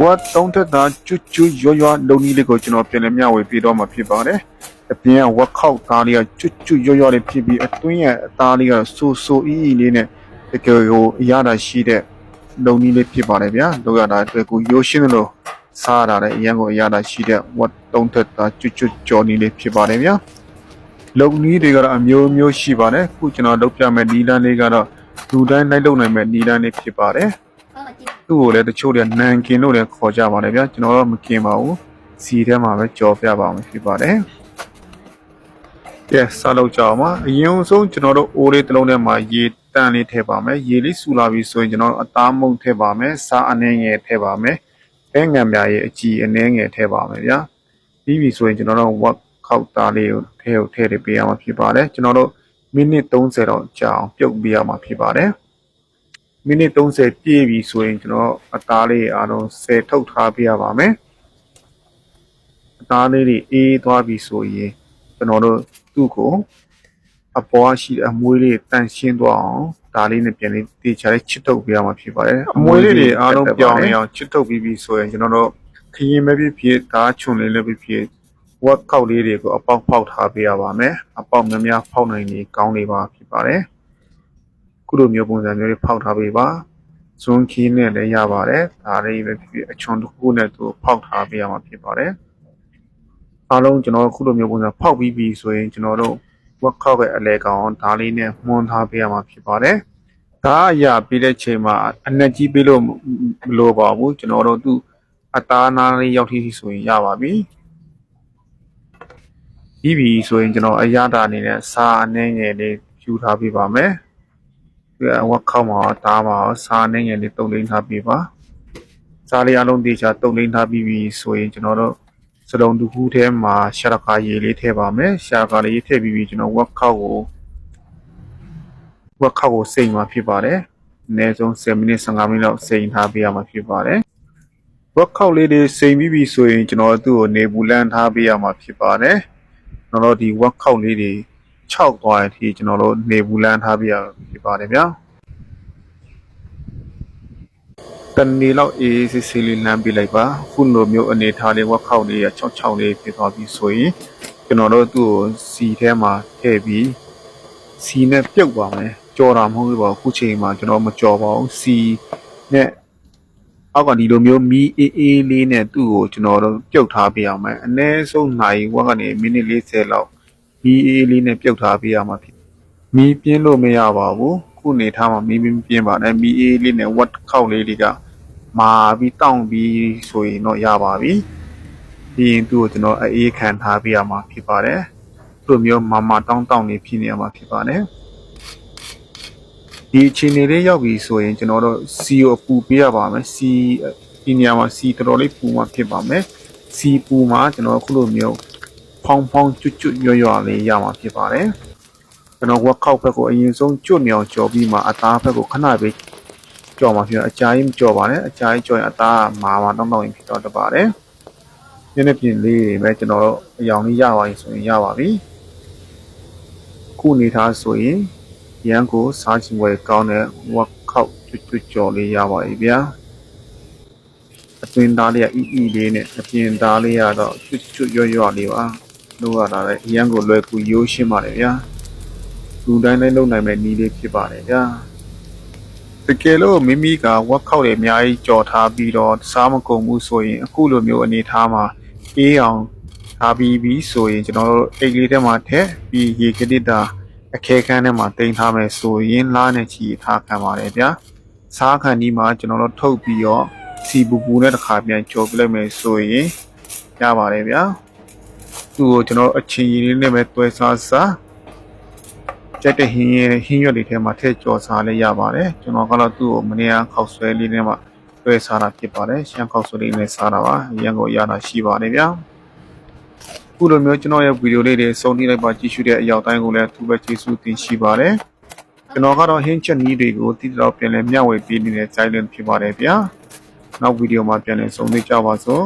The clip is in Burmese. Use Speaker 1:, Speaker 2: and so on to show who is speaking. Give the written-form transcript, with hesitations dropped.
Speaker 1: What don't that chu yo lonely go to no pen meow with Pidoma Pibare? A pian work out Talia chu yo PB a twin Talia so in it. The go yada she there. Lonely Pibarebia, Logada, Yoshinolo, Sara, Yango Yada she there. What don't that chu Johnny Pibarebia? Lonely they got a mio shibare, Puchina Dopia Medina, they got a Ludan, I don't know Medina Pibare. သူ့ကိုလည်းတချို့တွေနန်ကင်လို့လည်းခေါ်ကြပါတယ်ဗျာကျွန်တော်တော့မကင်ပါဘူးစီထဲမှာပဲကြော်ပြပါမယ်ဖြစ်ပါတယ်ကဲစလုပ်ကြအောင်ပါအရင်ဆုံးကျွန်တော်တို့အိုးလေးတစ်လုံးထဲမှာရေတန့်လေးထည့်ပါမယ်ရေလေးစူလာပြီဆိုရင်ကျွန်တော်တို့အသားမုန့်ထည့်ပါမယ်စားအနှဲငယ်ထည့်ပါမယ်ပဲငံပြားရဲ့အကြည်အနှဲငယ်ထည့်ပါမယ်ဗျာပြီးပြီဆိုရင်ကျွန်တော်တို့ဝက်ခောက်သားလေးကိုထည့်ပေးရမှာဖြစ်ပါတယ်ကျွန်တော်တို့မိနစ်30တော့ကြာအောင်ပြုတ်ပေးရမှာဖြစ်ပါတယ်မိနစ်30ပြည့်ပြီဆိုရင်ကျွန်တော်အသားလေးအားလုံး10ထုတ်ထားပြရပါမယ်အသားလေးတွေအေးသွားပြီဆိုရင်ကျွန်တော်တို့သူ့ကိုအပေါ်ရှိတဲ့အမွှေးလေးတန့်ရှင်းသွားအောင်ဒါလေးနဲ့ပြန်လေးတေချာလေးချစ်ထုတ်ပြရမှာဖြစ်ပါတယ်အမွှေးလေးတွေအားလုံးပြောင်းနေအောင်ချစ်ထုတ်ပြီးပြီဆိုရင်ကျွန်တော်တို့ခရင်ပဲဖြစ်ဓာတ်ချွန်လေးလည်းဖြစ်ဝက်ခောက်လေးတွေကိုအပေါက်ဖောက်ထားပြရပါမယ်အပေါက်များများဖောက်နိုင်နေကောင်းနေပါဖြစ်ပါတယ်ခုလိုမျိုးပုံစံမျိုးတွေဖောက်ထားပေးပါဇွန်ခင်းနဲ့လည်းရပါတယ်ဒါလေးပဲဖြစ်အချွန်တစ်ခုနဲ့သူဖောက်ထားပေးရမှာဖြစ်ပါတယ်အားလုံးကျွန်တော်ခုလိုမျိုးပုံစံဖောက်ပြီးပြီဆိုရင်ကျွန်တော်တို့ဝက်ခောက်ရဲ့အလဲကောင်ဒါလေးနဲ့မှွန်းထားပေးရမှာဖြစ်ပါတယ်ဒါအရာပြီးတဲ့ချိန်မှာအနက်ကြီးပေးလို့မလိုပါဘူးကျွန်တော်တို့သူ့အသားနာလေးရောက်ထိဆိုရင်ရပါပြီပြီးပြီဆိုရင်ကျွန်တော်အရာတာအနေနဲ့စားအနှဲငယ်လေးယူထားပေးပါမယ်ဝက်ခောက်မှာတားမှာစားနေငယ်လေးတုံလိမ့်ထားပြီးပါစားလေးအလုံးတေချာတုံလိမ့်ထားပြီးပြီဆိုရင်ကျွန်တော်တို့စလုံးတစ်ခုထဲမှာရှာရကာရေလေးထည့်ပါမယ်ရှာရကာလေးထည့်ပြီးကျွန်တော်ဝက်ခောက်ကိုစိမ်မှာဖြစ်ပါတယ်အနည်းဆုံး10မိနစ်15မိနစ်လောက်စိမ်ထားပေးရမှာဖြစ်ပါတယ်ဝက်ခောက်လေးတွေစိမ်ပြီးပြီဆိုရင်ကျွန်တော်သူ့ကိုနေပူလန်းထားပေးရမှာဖြစ်ပါတယ်ကျွန်တော်တို့ဒီဝက်ခောက်လေးတွေ6သွားတဲ့အထိကျွန်တော်တို့နေဘူးလန်းထားပြရဖြစ်ပါတယ်ဗျာတနေ့လောက်အေးစစ်စစ်လေးလမ်းပြလိုက်ပါခုလိုမျိုးအနေထားလေးဝက်ခောက်လေး6လေးဖြစ်သွားပြီဆိုရင်ကျွန်တော်တို့သူ့ကိုစီထဲမှာထည့်ပြီးစီနဲ့ပြုတ်ပါမယ်ကြော်တာမဟုတ်ဘူးပေါ့ခုချိန်မှာကျွန်တော်မကြော်ပါဘူးစီနဲ့အောက်ကဒီလိုမျိုးမီးအေးလေးနဲ့သူ့ကိုကျွန်တော်တို့ပြုတ်ထားပြရမယ်အနည်းဆုံးနိုင်ဝက်ကနေမိနစ်40လောက်မီးအေးလေးနဲ့ပြုတ်ထားပေးရမှာဖြစ်မီးပြင်းလို့မရပါဘူးခုနေထားမှာမီးပြင်းပါနဲ့မီးအေးလေးနဲ့ဝက်ခောက်လေးတွေကမာပြီးတောင့်ပြီးဆိုရင်တော့ရပါပြီပြီးရင်သူ့ကိုကျွန်တော်အေးခံထားပေးရမှာဖြစ်ပါတယ်သူ့မျိုးမာတောင့်နေဖြစ်နေရမှာဖြစ်ပါတယ်ဒီအချိန်လေးရောက်ပြီဆိုရင်ကျွန်တော်တို့စီကိုပူပေးရပါမယ်စီဒီနေရာမှာစီတော်တော်လေးပူမှဖြစ်ပါမယ်စီပူမှာကျွန်တော်ခုလိုမျိုးဖောင်းကျွတ်ရွလေးရမှာဖြစ်ပါတယ်ကျွန်တော်ဝက်ခောက်ဘက်ကိုအရင်ဆုံးကျွတ်မြောင်ကြော်ပြီးမှအသားဘက်ကိုခဏပဲကြော်မှာဖြစ်အကြာကြီးမကြော်ပါနဲ့အကြာကြီးကြော်ရင်အသားမာတောင်းရင်ဖြစ်တော့တပါတယ်နည်းနည်းပြင်လေးတွေပဲကျွန်တော်တို့အယောင်လေးရပါရင်ဆိုရင်ရပါပြီခုနေထားဆိုရင်ရန်ကိုစားချင်ဝယ်ကောင်းတဲ့ဝက်ခောက်ကျွတ်ကြော်လေးရပါပြီဗျာအတွင်းသားလေးကအီလေးနဲ့အပြင်သားလေးကတော့ကျွတ်ရွလေးပါလုပ်ရတာလည်းအရန်ကိုလွယ်ကူရိုးရှင်းပါတယ်ဗျာလူတိုင်းလည်းလုပ်နိုင်မဲ့နည်းလေးဖြစ်ပါတယ်ဗျာတကယ်လို့မိမိကဝက်ခောက်တွေအများကြီးကြော်ထားပြီးတော့စားမကုန်ဘူးဆိုရင်အခုလိုမျိုးအနေထားမှာအေးအောင်ထားပြီးဆိုရင်ကျွန်တော်တို့အိတ်ကလေးထဲမှာထည့်ပြီးရေကတိတာအခဲခန်းထဲမှာတင်ထားမယ်ဆိုရင်လားနဲ့ချီထားခံပါတယ်ဗျာစားခံဒီမှာကျွန်တော်တို့ထုတ်ပြီးတော့စီပူနဲ့တစ်ခါပြန်ကြော်ပြလိုက်မယ်ဆိုရင်ရပါတယ်ဗျာသူ့ကိုကျွန်တော်အချင်းရည်လေးနဲ့ပဲတွဲစားကြက်တဲ့ဟင်းရွက်တွေထဲမှာထည့်ကြော်စားလေးရပါတယ်ကျွန်တော်ကတော့သူ့ကိုမနေ့ကခောက်ဆွဲလေးနဲ့မှတွဲစားတာဖြစ်ပါတယ်ရှမ်းခောက်ဆွဲလေးနဲ့စားတာပါရန်ကုန်ရတာရှိပါတယ်ဗျာခုလိုမျိုးကျွန်တော်ရဲ့ဗီဒီယိုလေးတွေစုံထိလိုက်ပါကြည့်ရှုတဲ့အရောက်တိုင်းကိုလည်းသူပဲကျေးဇူးတင်ရှိပါတယ်ကျွန်တော်ကတော့ဟင်းချက်နည်းတွေကိုတိတိကျကျပြန်လဲမျှဝေပေးနေတဲ့ channel ဖြစ်ပါတယ်ဗျာနောက်ဗီဒီယိုမှာပြန်လည်ဆုံတွေ့ကြပါစို့